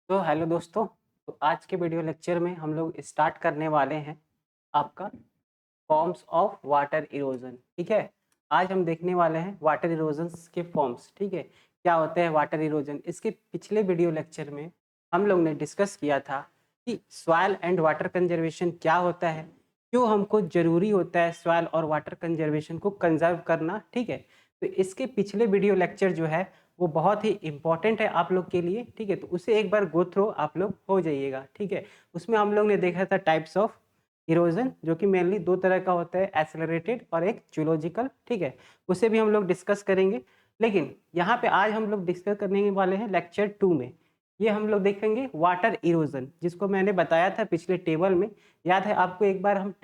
तो हेलो दोस्तों। तो आज के वीडियो लेक्चर में हम लोग स्टार्ट करने वाले हैं आपका फॉर्म्स ऑफ वाटर इरोजन। ठीक है, आज हम देखने वाले हैं वाटर इरोजन्स के फॉर्म्स। ठीक है, क्या होते हैं वाटर इरोजन। इसके पिछले वीडियो लेक्चर में हम लोग ने डिस्कस किया था कि सॉइल एंड वाटर कंजर्वेशन क्या होता है, क्यों हमको ज़रूरी होता है सॉइल और वाटर कंजर्वेशन को कंजर्व करना। ठीक है, तो इसके पिछले वीडियो लेक्चर जो है वो बहुत ही इम्पॉर्टेंट है आप लोग के लिए। ठीक है, तो उसे एक बार गो थ्रू आप लोग हो जाइएगा। ठीक है, उसमें हम लोग ने देखा था टाइप्स ऑफ इरोजन, जो कि मेनली दो तरह का होता है, एक्सेलरेटेड और एक जूलॉजिकल। ठीक है, उसे भी हम लोग डिस्कस करेंगे। लेकिन यहाँ पे आज हम लोग डिस्कस करने वाले हैं लेक्चर 2 में। ये हम लोग देखेंगे वाटर इरोजन, जिसको मैंने बताया था पिछले टेबल में। याद है आपको, एक बार हम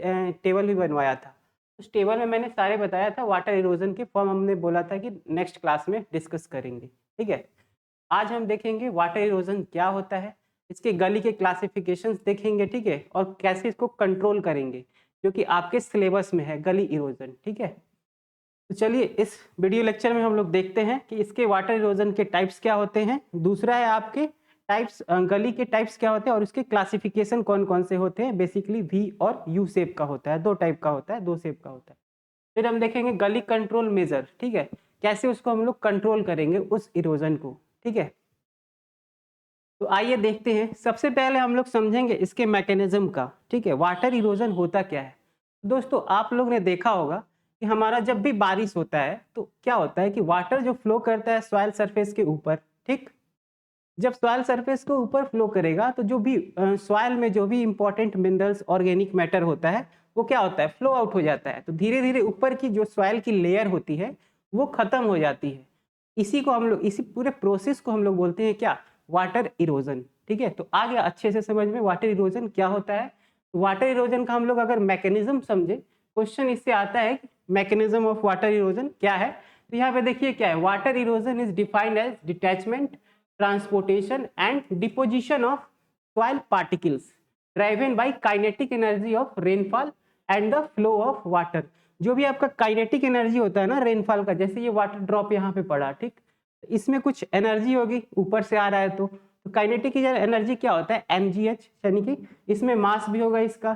टेबल भी बनवाया था। उस टेबल में मैंने सारे बताया था वाटर इरोजन के फॉर्म। हमने बोला था कि नेक्स्ट क्लास में डिस्कस करेंगे। ठीक है, आज हम देखेंगे वाटर इरोजन क्या होता है, इसके गली के क्लासिफिकेशंस देखेंगे। ठीक है, और कैसे इसको कंट्रोल करेंगे, जो कि आपके सिलेबस में है गली इरोजन। ठीक है, तो चलिए इस वीडियो लेक्चर में हम लोग देखते हैं कि इसके वाटर इरोजन के टाइप्स क्या होते हैं। दूसरा है आपके टाइप्स, गली के टाइप्स क्या होते हैं और उसके क्लासिफिकेशन कौन कौन से होते हैं। बेसिकली वी और यू शेप का होता है, दो टाइप का होता है, दो शेप का होता है। फिर हम देखेंगे गली कंट्रोल मेजर। ठीक है, कैसे उसको हम लोग कंट्रोल करेंगे उस इरोजन को। ठीक है, तो आइए देखते हैं। सबसे पहले हम लोग समझेंगे इसके मैकेनिज्म का। ठीक है, वाटर इरोजन होता क्या है। दोस्तों, आप लोग ने देखा होगा कि हमारा जब भी बारिश होता है तो क्या होता है कि वाटर जो फ्लो करता है सॉइल सरफेस के ऊपर। ठीक, जब सॉइल सरफेस को ऊपर फ्लो करेगा तो जो भी सॉइल में जो भी इंपॉर्टेंट मिनरल्स ऑर्गेनिक मैटर होता है वो क्या होता है, फ्लो आउट हो जाता है। तो धीरे धीरे ऊपर की जो सॉइल की लेयर होती है वो खत्म हो जाती है। इसी को हम लोग, इसी पूरे प्रोसेस को हम लोग बोलते हैं क्या, वाटर इरोजन। ठीक है, तो आ गया अच्छे से समझ में वाटर इरोजन क्या होता है। वाटर इरोजन का हम लोग अगर मैकेनिज्म समझे, क्वेश्चन इससे आता है मैकेनिज्म ऑफ वाटर इरोजन क्या है। तो यहाँ पे देखिए क्या है, water erosion is defined as detachment, transportation and deposition of soil particles driven by kinetic energy of rainfall and the flow of water। जो भी आपका काइनेटिक एनर्जी होता है ना रेनफॉल का, जैसे ये वाटर ड्रॉप यहाँ पे पड़ा, ठीक, इसमें कुछ एनर्जी होगी, ऊपर से आ रहा है। तो काइनेटिक एनर्जी क्या होता है, mgh, यानी कि इसमें मास भी होगा इसका।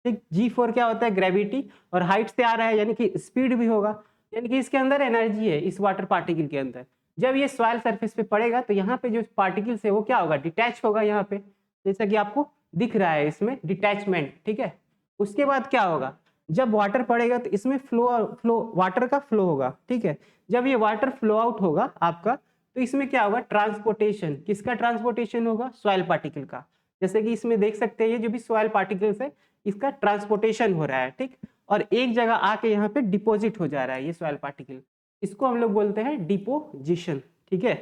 ठीक, g4 क्या होता है, ग्रेविटी, और हाइट से आ रहा है यानी कि स्पीड भी होगा। यानी कि इसके अंदर एनर्जी है इस वाटर पार्टिकल के अंदर। जब ये सॉइल सरफेस पे पड़ेगा तो यहाँ पे जो पार्टिकल्स है वो क्या होगा, डिटैच होगा यहाँ पे, जैसा कि आपको दिख रहा है इसमें डिटैचमेंट। ठीक है, उसके बाद क्या होगा, जब वाटर पड़ेगा तो इसमें फ्लो फ्लो वाटर का फ्लो होगा। ठीक है, जब ये वाटर फ्लो आउट होगा आपका तो इसमें क्या होगा, ट्रांसपोर्टेशन। किसका ट्रांसपोर्टेशन होगा, सॉइल पार्टिकल का। जैसे कि इसमें देख सकते हैं ये जो भी सॉइल पार्टिकल्स है इसका ट्रांसपोर्टेशन हो रहा है। ठीक, और एक जगह आके यहाँ पे डिपॉजिट हो जा रहा है ये सॉइल पार्टिकल, इसको हम लोग बोलते हैं डिपोजिशन। ठीक है,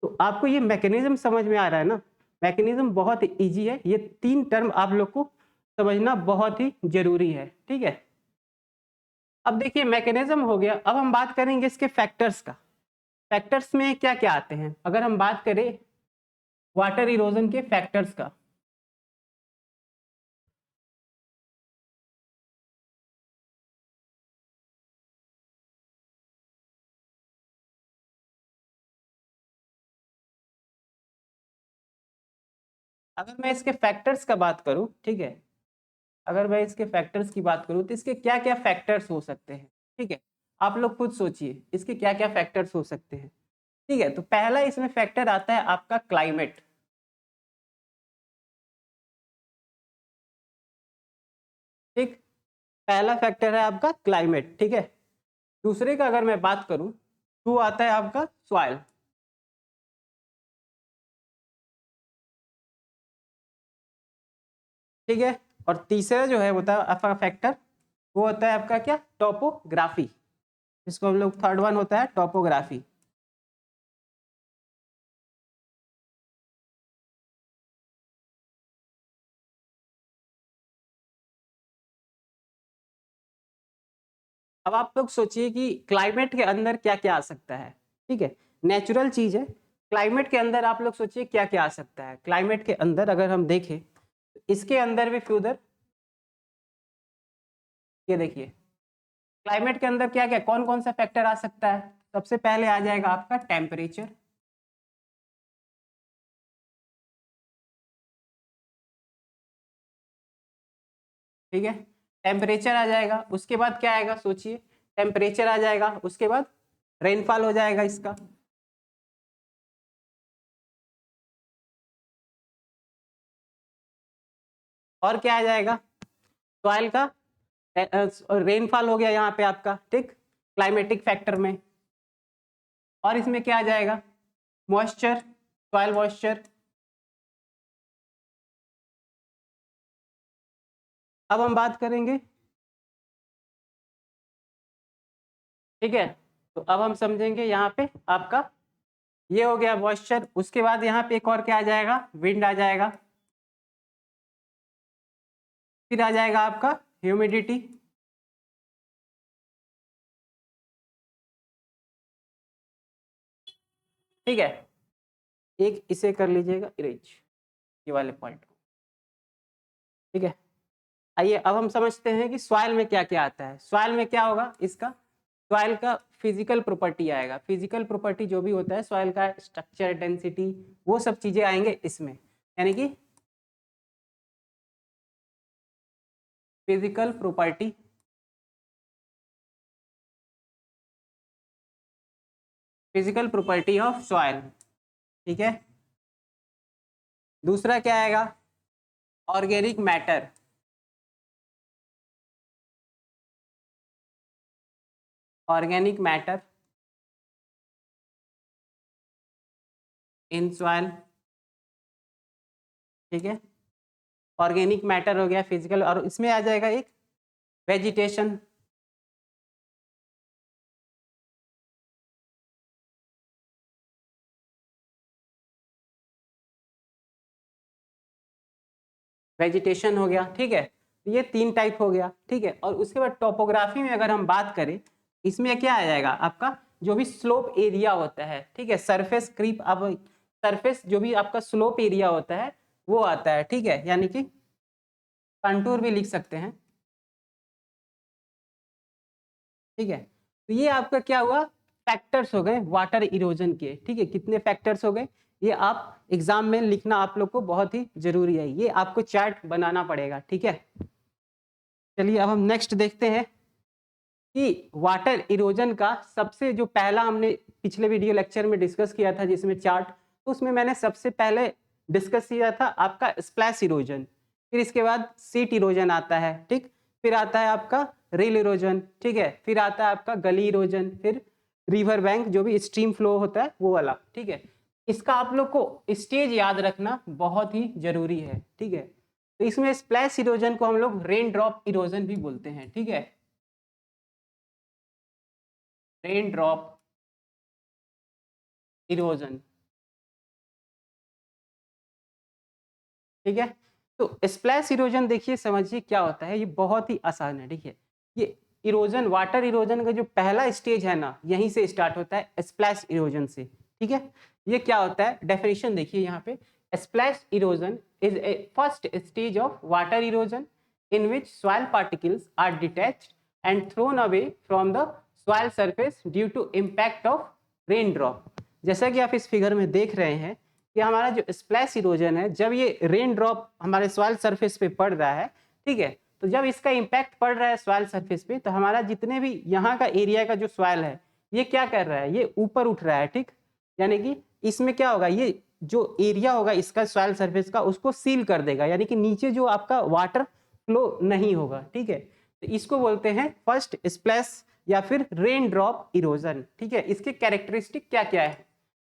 तो आपको ये मैकेनिज्म समझ में आ रहा है ना। मैकेनिज्म बहुत इजी है, ये तीन टर्म आप लोग को समझना बहुत ही जरूरी है। ठीक है, अब देखिए मैकेनिज्म हो गया, अब हम बात करेंगे इसके फैक्टर्स का। फैक्टर्स में क्या क्या आते हैं, अगर हम बात करें वाटर इरोजन के फैक्टर्स का। अगर मैं इसके फैक्टर्स का बात करूं, ठीक है, अगर मैं इसके फैक्टर्स की बात करूं तो इसके क्या क्या फैक्टर्स हो सकते हैं। ठीक है, आप लोग खुद सोचिए इसके क्या क्या फैक्टर्स हो सकते हैं। ठीक है, तो पहला इसमें फैक्टर आता है आपका क्लाइमेट। ठीक, पहला फैक्टर है आपका क्लाइमेट। ठीक है, दूसरे का अगर मैं बात करूं तो आता है आपका सॉइल। ठीक है, और तीसरा जो है होता है आपका फैक्टर, वो होता है आपका क्या, टोपोग्राफी, जिसको हम लोग थर्ड वन होता है टोपोग्राफी। अब आप लोग सोचिए कि क्लाइमेट के अंदर क्या क्या आ सकता है। ठीक है, नेचुरल चीज है, क्लाइमेट के अंदर आप लोग सोचिए क्या क्या आ सकता है। क्लाइमेट के अंदर अगर हम देखें तो इसके अंदर भी फिर उधर, ये देखिए क्लाइमेट के अंदर क्या क्या कौन कौन सा फैक्टर आ सकता है। सबसे पहले आ जाएगा आपका टेम्परेचर। ठीक है, टेम्परेचर आ जाएगा, उसके बाद क्या आएगा सोचिए, टेम्परेचर आ जाएगा, उसके बाद रेनफॉल हो जाएगा इसका, और क्या आ जाएगा, सॉइल का रेनफॉल हो गया यहाँ पे आपका, ठीक, क्लाइमेटिक फैक्टर में, और इसमें क्या आ जाएगा, मॉइस्चर, सॉइल मॉइस्चर। अब हम बात करेंगे, ठीक है, तो अब हम समझेंगे यहाँ पे आपका ये हो गया मॉइस्चर, उसके बाद यहाँ पे एक और क्या आ जाएगा, विंड आ जाएगा, फिर आ जाएगा आपका ह्यूमिडिटी, ठीक है, एक इसे कर लीजिएगा इरेज, ये वाले पॉइंट को, ठीक है। आइए अब हम समझते हैं कि सॉइल में क्या क्या आता है। सॉइल में क्या होगा, इसका सॉइल का फिजिकल प्रॉपर्टी आएगा, फिजिकल प्रॉपर्टी जो भी होता है सॉइल का, स्ट्रक्चर, डेंसिटी, वो सब चीजें आएंगे इसमें, यानी कि physical property, physical property of soil, ठीक है। दूसरा क्या आएगा, organic matter, organic matter in soil, ठीक है, ऑर्गेनिक मैटर हो गया फिजिकल, और इसमें आ जाएगा एक वेजिटेशन, वेजिटेशन हो गया, ठीक है, ये तीन टाइप हो गया, ठीक है। और उसके बाद टोपोग्राफी में अगर हम बात करें, इसमें क्या आ जाएगा आपका, जो भी स्लोप एरिया होता है, ठीक है, सरफेस क्रीप, अब सरफेस जो भी आपका स्लोप एरिया होता है वो आता है, ठीक है, यानी कि कंटूर भी लिख सकते हैं, ठीक है। तो ये आपका क्या हुआ, फैक्टर्स हो गए वाटर इरोजन के, ठीक है, कितने फैक्टर्स हो गए, ये आप एग्जाम में लिखना आप लोग को बहुत ही जरूरी है, ये आपको चार्ट बनाना पड़ेगा, ठीक है। चलिए अब हम नेक्स्ट देखते हैं कि वाटर इरोजन का सबसे जो पहला हमने पिछले वीडियो लेक्चर में डिस्कस किया था जिसमें चार्ट, तो उसमें मैंने सबसे पहले डिस्कस किया था आपका स्प्लैश इरोजन, फिर इसके बाद सीट इरोजन आता है, ठीक, फिर आता है आपका रिल इरोजन, ठीक है, फिर आता है आपका गली इरोजन, फिर रिवर बैंक जो भी स्ट्रीम फ्लो होता है वो वाला, ठीक है। इसका आप लोग को स्टेज याद रखना बहुत ही जरूरी है, ठीक है। तो इसमें स्प्लैश इरोजन को हम लोग रेन ड्रॉप इरोजन भी बोलते हैं, ठीक है, रेन ड्रॉप इरोजन, ठीक है। तो स्प्लैश इरोजन देखिए समझिए क्या होता है, ये बहुत ही आसान है, ठीक है। ये इरोजन, वाटर इरोजन का जो पहला स्टेज है ना, यहीं से स्टार्ट होता है स्प्लैश इरोजन से, ठीक है। ये क्या होता है, डेफिनेशन देखिए यहाँ पे, splash erosion is a first stage of water erosion in which soil particles are detached and thrown away from the soil surface due to impact of raindrop। जैसा कि आप इस फिगर में देख रहे हैं कि हमारा जो स्प्लैश इरोजन है, जब ये रेन ड्रॉप हमारे सॉइल सरफेस पे पड़ रहा है, ठीक है, तो जब इसका इम्पैक्ट पड़ रहा है सॉइल सरफेस पे, तो हमारा जितने भी यहाँ का एरिया का जो सॉइल है ये क्या कर रहा है, ये ऊपर उठ रहा है, ठीक, यानी कि इसमें क्या होगा, ये जो एरिया होगा इसका सॉइल सरफेस का उसको सील कर देगा, यानी कि नीचे जो आपका वाटर फ्लो नहीं होगा, ठीक है। तो इसको बोलते हैं फर्स्ट स्प्लैश या फिर रेन ड्रॉप इरोजन, ठीक है। इसके कैरेक्टरिस्टिक क्या क्या है,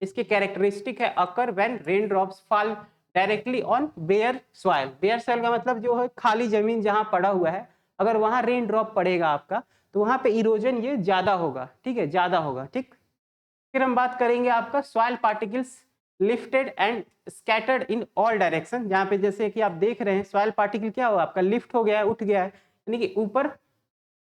इसके कैरेक्टरिस्टिक है occur when rain drops fall directly on bare soil, bare soil का मतलब जो है खाली जमीन जहां पड़ा हुआ है, अगर वहां रेन ड्रॉप पड़ेगा आपका तो वहां पे इरोजन ये ज्यादा होगा, ठीक है, ज्यादा होगा, ठीक। फिर हम बात करेंगे आपका soil particles lifted and scattered in all direction, जहाँ पे जैसे कि आप देख रहे हैं सॉइल पार्टिकल क्या हुआ आपका, लिफ्ट हो गया है, उठ गया है, यानी कि ऊपर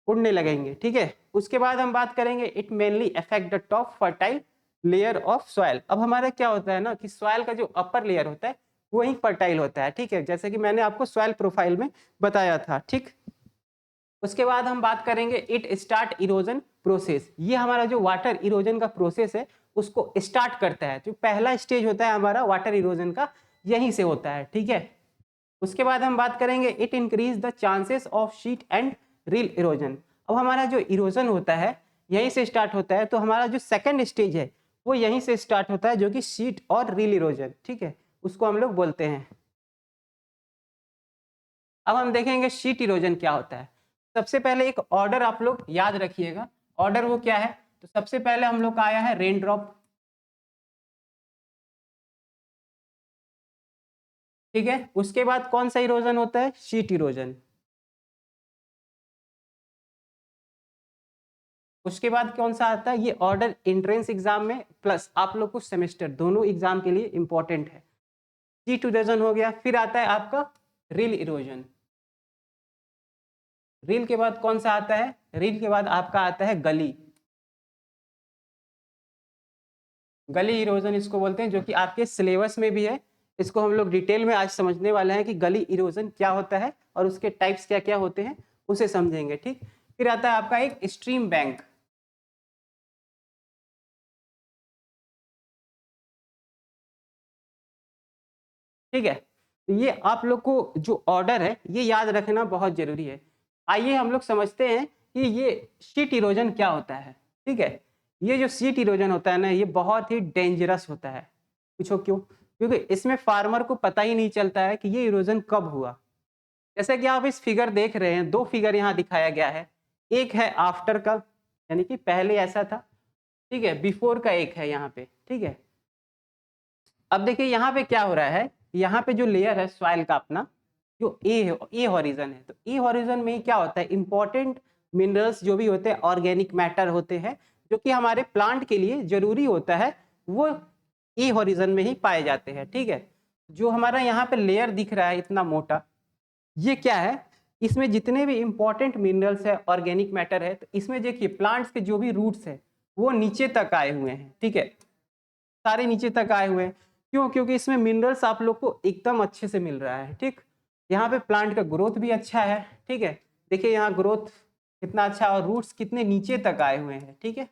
उड़ने लगेंगे, ठीक है। उसके बाद हम बात करेंगे it mainly affect the top fertile layer of soil. अब हमारा क्या होता है ना कि सॉइल का जो अपर लेयर होता है वही फर्टाइल होता है, ठीक है, जैसे कि मैंने आपको सॉइल प्रोफाइल में बताया था, ठीक। उसके बाद हम बात करेंगे इट स्टार्ट इरोजन प्रोसेस, ये हमारा जो वाटर इरोजन का प्रोसेस है उसको स्टार्ट करता है, जो पहला स्टेज होता है हमारा वाटर इरोजन का यहीं से होता है, ठीक है। उसके बाद हम बात करेंगे it increase the chances of sheet and reel erosion. अब हमारा जो इरोजन होता है यहीं से स्टार्ट होता है, तो हमारा जो सेकंड स्टेज है वो यहीं से स्टार्ट होता है, जो कि शीट और रील इरोजन, ठीक है, उसको हम लोग बोलते हैं। अब हम देखेंगे शीट इरोजन क्या होता है। सबसे पहले एक ऑर्डर आप लोग याद रखिएगा, ऑर्डर वो क्या है, तो सबसे पहले हम लोग का आया है रेन ड्रॉप, ठीक है। उसके बाद कौन सा इरोजन होता है, शीट इरोजन। उसके बाद कौन सा आता है, ये ऑर्डर एंट्रेंस एग्जाम में प्लस आप लोग को सेमेस्टर दोनों एग्जाम के लिए इंपॉर्टेंट है। शीट इरोजन हो गया, फिर आता है आपका रील इरोजन। रील के बाद कौन सा आता है, रील के बाद आपका आता है गली। गली इरोजन इसको बोलते हैं, जो कि आपके सिलेबस में भी है। इसको हम लोग डिटेल में आज समझने वाले हैं कि गली इरोजन क्या होता है और उसके टाइप्स क्या क्या होते हैं, उसे समझेंगे, ठीक। फिर आता है आपका एक स्ट्रीम बैंक। ठीक है, तो ये आप लोग को जो ऑर्डर है ये याद रखना बहुत जरूरी है। आइए हम लोग समझते हैं कि ये शीट इरोजन क्या होता है। ठीक है, ये जो शीट इरोजन होता है ना, ये बहुत ही डेंजरस होता है। पूछो क्यों, क्योंकि इसमें फार्मर को पता ही नहीं चलता है कि ये इरोजन कब हुआ। जैसे कि आप इस फिगर देख रहे हैं, दो फिगर यहाँ दिखाया गया है। एक है आफ्टर का, यानी कि पहले ऐसा था, ठीक है, बिफोर का एक है यहाँ पे, ठीक है। अब देखिए यहाँ पे क्या हो रहा है, यहाँ पे जो लेयर है सॉइल का अपना, जो ए हॉरिजन है, तो ए हॉरिजन में क्या होता है, इंपॉर्टेंट मिनरल्स जो भी होते हैं, ऑर्गेनिक मैटर होते हैं, जो कि हमारे प्लांट के लिए जरूरी होता है, वो ए हॉरिजन में ही पाए जाते हैं। ठीक है, जो हमारा यहाँ पे लेयर दिख रहा है इतना मोटा, ये क्या है, इसमें जितने भी इंपॉर्टेंट मिनरल्स है, ऑर्गेनिक मैटर है, तो इसमें देखिए प्लांट्स के जो भी रूट्स है वो नीचे तक आए हुए हैं। ठीक है, सारे नीचे तक आए हुए हैं। क्यों, क्योंकि इसमें मिनरल्स आप लोग को एकदम अच्छे से मिल रहा है। ठीक, यहाँ पे प्लांट का ग्रोथ भी अच्छा है। ठीक है, देखिए यहाँ ग्रोथ कितना अच्छा, और रूट्स कितने नीचे तक आए हुए हैं। ठीक है,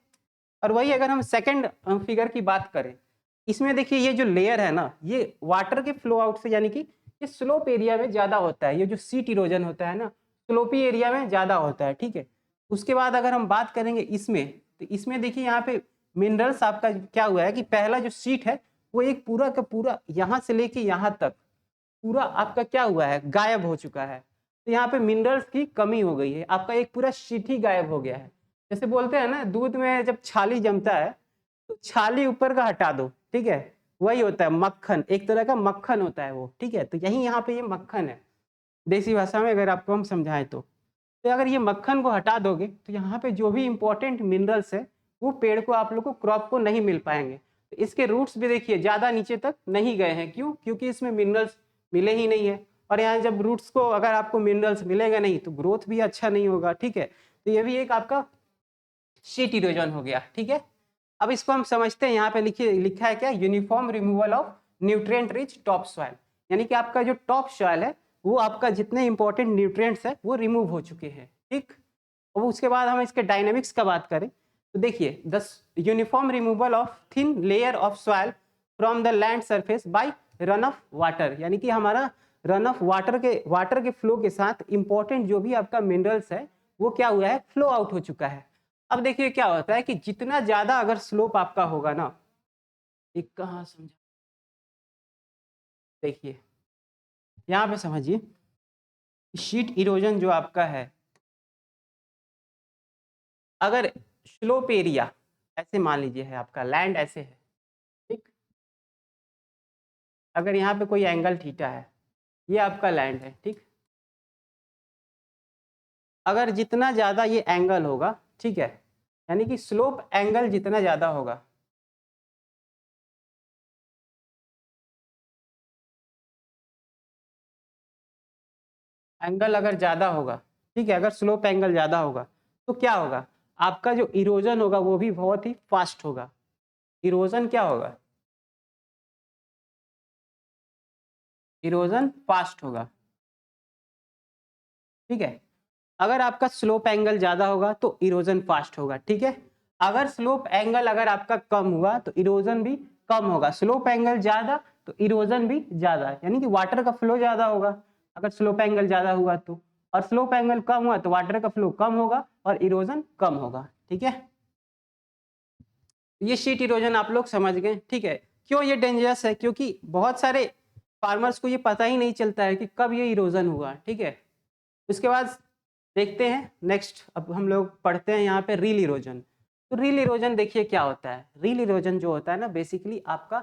और वही अगर हम सेकंड फिगर की बात करें, इसमें देखिए ये जो लेयर है ना, ये वाटर के फ्लो आउट से, यानी कि ये स्लोप एरिया में ज्यादा होता है। ये जो सीट इरोजन होता है ना, स्लोपी एरिया में ज्यादा होता है। ठीक है, उसके बाद अगर हम बात करेंगे इसमें, तो इसमें देखिए यहाँ पे मिनरल्स आपका क्या हुआ है कि पहला जो सीट है वो एक पूरा का पूरा यहाँ से लेके यहाँ तक पूरा आपका क्या हुआ है, गायब हो चुका है। तो यहाँ पे मिनरल्स की कमी हो गई है, आपका एक पूरा शीट ही गायब हो गया है। जैसे बोलते हैं ना, दूध में जब छाली जमता है तो छाली ऊपर का हटा दो, ठीक है, वही होता है मक्खन, एक तरह का मक्खन होता है वो। ठीक है, तो यही यहाँ पे ये मक्खन है, देसी भाषा में अगर आपको हम समझाएं तो अगर ये मक्खन को हटा दोगे तो यहाँ पे जो भी इंपॉर्टेंट मिनरल्स है वो पेड़ को, आप लोग को, क्रॉप को नहीं मिल पाएंगे। तो इसके रूट्स भी देखिए ज़्यादा नीचे तक नहीं गए हैं। क्यों, क्योंकि इसमें मिनरल्स मिले ही नहीं है, और यहाँ जब रूट्स को अगर आपको मिनरल्स मिलेगा नहीं तो ग्रोथ भी अच्छा नहीं होगा। ठीक है, तो ये भी एक आपका शीट इरोजन हो गया। ठीक है, अब इसको हम समझते हैं। यहाँ पे लिखा है क्या, uniform removal of nutrient rich top soil, यानी कि आपका जो टॉप सॉइल है वो आपका जितने इंपॉर्टेंट न्यूट्रिएंट्स है वो रिमूव हो चुके हैं। ठीक, और उसके बाद हम इसके डायनेमिक्स का बात करें तो देखिए, the uniform removal of thin layer of soil from the land surface by run of water, यानी कि हमारा रन ऑफ वाटर के फ्लो के साथ इंपॉर्टेंट जो भी आपका मिनरल्स है वो क्या हुआ है, फ्लो आउट हो चुका है। अब देखिए क्या होता है कि जितना ज्यादा अगर स्लोप आपका होगा ना, एक कहाँ समझा, देखिए यहाँ पे समझिए, शीट इरोजन जो आपका है, अगर स्लोप एरिया ऐसे मान लीजिए है, आपका लैंड ऐसे है, ठीक, अगर यहाँ पे कोई एंगल थीटा है, ये आपका लैंड है। ठीक, अगर जितना ज्यादा ये एंगल होगा, ठीक है, यानी कि स्लोप एंगल जितना ज्यादा होगा, एंगल अगर ज्यादा होगा, ठीक है, अगर स्लोप एंगल ज्यादा होगा तो क्या होगा, आपका जो इरोजन होगा वो भी बहुत ही फास्ट होगा। इरोजन क्या होगा, इरोजन फास्ट होगा। ठीक है, अगर आपका स्लोप एंगल ज्यादा होगा तो इरोजन फास्ट होगा। ठीक है, अगर स्लोप एंगल अगर आपका कम हुआ तो इरोजन भी कम होगा। स्लोप एंगल ज्यादा तो इरोजन भी ज्यादा, यानी कि वाटर का फ्लो ज्यादा होगा अगर स्लोप एंगल ज़्यादा हुआ तो, और स्लोप एंगल कम हुआ तो वाटर का फ्लो कम होगा और इरोजन कम होगा। ठीक है, ये शीट इरोजन आप लोग समझ गए। ठीक है, क्यों ये डेंजरस है? क्योंकि बहुत सारे फार्मर्स को ये पता ही नहीं चलता है कि कब ये इरोजन हुआ। ठीक है, उसके बाद देखते हैं नेक्स्ट, अब हम लोग पढ़ते हैं यहाँ पे रील इरोजन। तो रील इरोजन देखिए क्या होता है। रील इरोजन जो होता है ना, बेसिकली आपका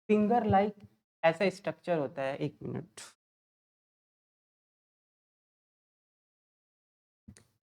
फिंगर लाइक ऐसा स्ट्रक्चर होता है। एक मिनट,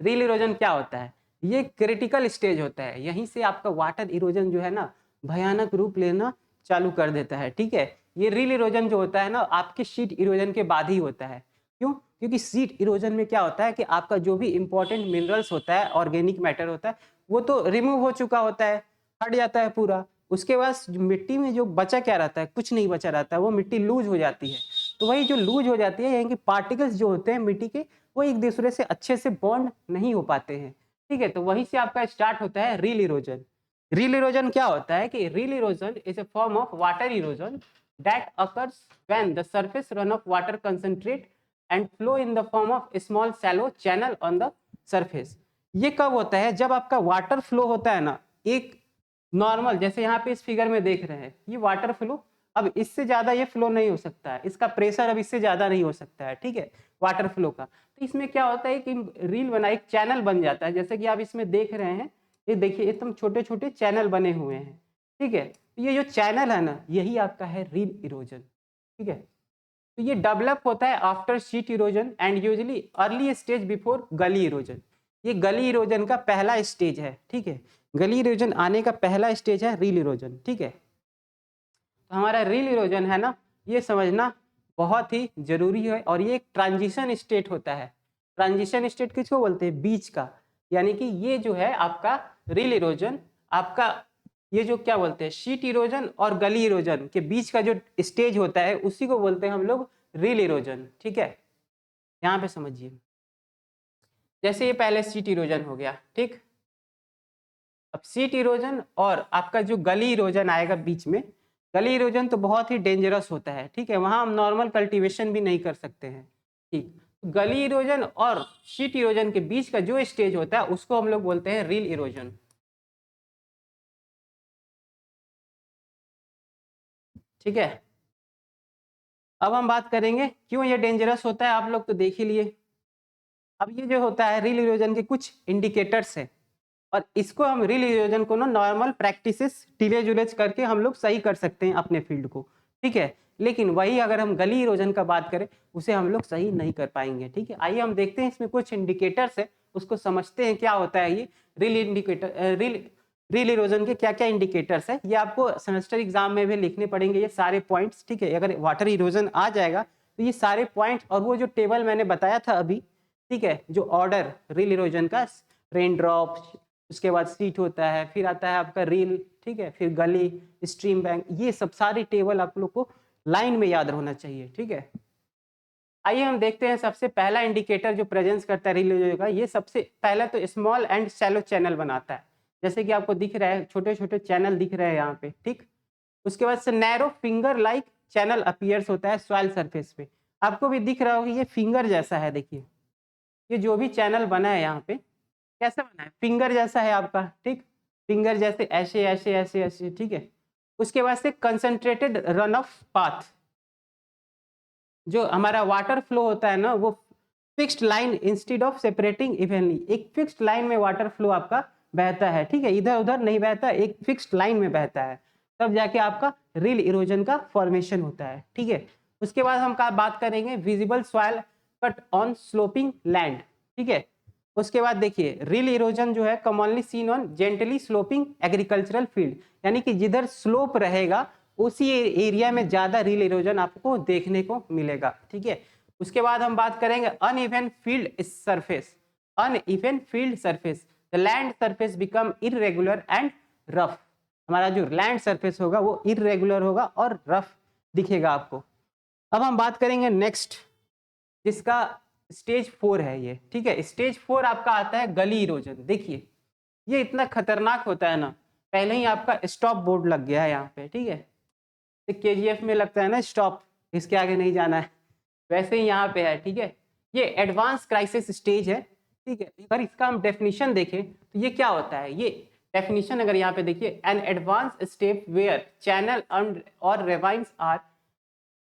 रील इरोजन क्या होता है? ये क्रिटिकल स्टेज होता है, यहीं से आपका वाटर इरोजन जो है ना भयानक रूप लेना चालू कर देता है। ठीक है, ये रील इरोजन जो होता है ना आपके शीट इरोजन के बाद ही होता है। क्यों? क्योंकि शीट इरोजन में क्या होता है कि आपका जो भी इंपॉर्टेंट मिनरल्स होता है, ऑर्गेनिक मैटर होता है, वो तो रिमूव हो चुका होता है, हट जाता है पूरा। उसके बाद मिट्टी में जो बचा क्या रहता है? कुछ नहीं बचा रहता है, वो मिट्टी लूज हो जाती है। तो वही जो लूज हो जाती है, यानी कि पार्टिकल्स जो होते हैं मिट्टी के, वो एक दूसरे से अच्छे से बॉन्ड नहीं हो पाते हैं। ठीक है, तो वहीं से आपका स्टार्ट होता है रील इरोजन। रील इरोजन क्या होता है कि reel erosion is a form of water erosion that occurs when the surface run of water concentrate and flow in the form of small shallow channel on the surface. ये कब होता है? जब आपका वाटर फ्लो होता है ना, एक नॉर्मल, जैसे यहाँ पे इस फिगर में देख रहे हैं, ये वाटर फ्लो, अब इससे ज्यादा ये फ्लो नहीं हो सकता है, इसका प्रेशर अब इससे ज्यादा नहीं हो सकता है। ठीक है, वाटर फ्लो का। तो इसमें क्या होता है कि रील बना, एक चैनल बन जाता है, जैसे कि आप इसमें देख रहे हैं, ये देखिए एकदम छोटे छोटे चैनल बने हुए हैं। ठीक है, तो ये जो चैनल है ना, यही आपका है रील इरोजन। ठीक है, तो ये डेवलप होता है after sheet erosion and usually early stage before गली इरोजन। ये गली इरोजन का पहला स्टेज है। ठीक है, गली इरोजन आने का पहला स्टेज है रील इरोजन। ठीक है, तो हमारा रील इरोजन है ना, ये समझना बहुत ही जरूरी है, और ये एक ट्रांजिशन स्टेट होता है। ट्रांजिशन स्टेट किसको बोलते हैं? बीच का। यानी कि ये जो है आपका रील इरोजन, आपका ये जो क्या बोलते हैं, शीट इरोजन और गली इरोजन के बीच का जो स्टेज होता है, उसी को बोलते हैं हम लोग रील इरोजन। ठीक है, यहाँ पे समझिए, जैसे ये पहले शीट इरोजन हो गया। ठीक, अब शीट इरोजन और आपका जो गली इरोजन आएगा बीच में, गली इरोजन तो बहुत ही डेंजरस होता है। ठीक है, वहां हम नॉर्मल कल्टीवेशन भी नहीं कर सकते हैं। ठीक, गली इरोजन और शीट इरोजन के बीच का जो स्टेज होता है उसको हम लोग बोलते हैं रील इरोजन। ठीक है, अब हम बात करेंगे क्यों ये डेंजरस होता है। आप लोग तो देख ही लिए। अब ये जो होता है रील इरोजन के कुछ इंडिकेटर्स है, और इसको हम रील इरोजन को ना नॉर्मल प्रैक्टिसेस टिलेज उलेज करके हम लोग सही कर सकते हैं अपने फील्ड को। ठीक है, लेकिन वही अगर हम गली इरोजन का बात करें, उसे हम लोग सही नहीं कर पाएंगे। ठीक है, आइए हम देखते हैं इसमें कुछ इंडिकेटर्स है, उसको समझते हैं क्या होता है ये रील इंडिकेटर। रील इरोजन के क्या क्या इंडिकेटर्स है, ये आपको सेमेस्टर एग्जाम में भी लिखने पड़ेंगे ये सारे पॉइंट्स। ठीक है, अगर वाटर इरोजन आ जाएगा तो ये सारे पॉइंट्स और वो जो टेबल मैंने बताया था अभी, ठीक है, जो ऑर्डर रील इरोजन का, रेन ड्रॉप, उसके बाद सीट होता है, फिर आता है आपका रील, ठीक है, फिर गली, स्ट्रीम बैंक, ये सब सारी टेबल आप लोग को लाइन में याद होना चाहिए। ठीक है, आइए हम देखते हैं सबसे पहला इंडिकेटर जो प्रेजेंस करता है रील का। ये सबसे पहला तो स्मॉल एंड शैलो चैनल बनाता है, जैसे कि आपको दिख रहा है, छोटे छोटे चैनल दिख रहे हैं यहाँ पे। ठीक, उसके बाद से narrow finger like channel appears होता है सॉइल सरफेस पे। आपको भी दिख रहा होगा ये फिंगर जैसा है। देखिए, ये जो भी चैनल बना है यहाँ पे कैसा बना है, फिंगर जैसा है आपका। ठीक, फिंगर जैसे ऐसे ऐसे ऐसे ऐसे। ठीक है, उसके बाद से कंसंट्रेटेड रन ऑफ पाथ, जो हमारा वाटर फ्लो होता है ना, वो fixed line instead of separating evenly, एक फिक्स्ड लाइन में वाटर फ्लो आपका बहता है। ठीक है, इधर उधर नहीं बहता, एक फिक्स्ड लाइन में बहता है, तब जाके आपका रील इरोजन का फॉर्मेशन होता है। ठीक है, उसके बाद हम बात करेंगे visible soil cut on sloping land. ठीक है, उसके बाद देखिए रील इरोजन जो है commonly seen on gently sloping agricultural field, यानी कि जिधर स्लोप रहेगा उसी एरिया में ज्यादा रील इरोजन आपको देखने को मिलेगा। ठीक है, उसके बाद हम बात करेंगे uneven field surface. Uneven field surface, the land surface become irregular and rough. हमारा जो लैंड सरफेस होगा वो इरेगुलर होगा और रफ दिखेगा आपको। अब हम बात करेंगे नेक्स्ट, जिसका स्टेज 4 है ये। ठीक है, स्टेज 4 आपका आता है गली इरोजन। देखिए, ये इतना खतरनाक होता है ना, पहले ही आपका स्टॉप बोर्ड लग गया है यहाँ पे। ठीक है, केजीएफ में लगता है ना स्टॉप, इसके आगे नहीं जाना है, वैसे ही यहाँ पे है, ठीक है। ये एडवांस क्राइसिस स्टेज है, ठीक है। अगर इसका हम डेफिनेशन देखें तो ये क्या होता है, ये डेफिनेशन अगर यहाँ पे देखिए, an advance step where channel or ravines are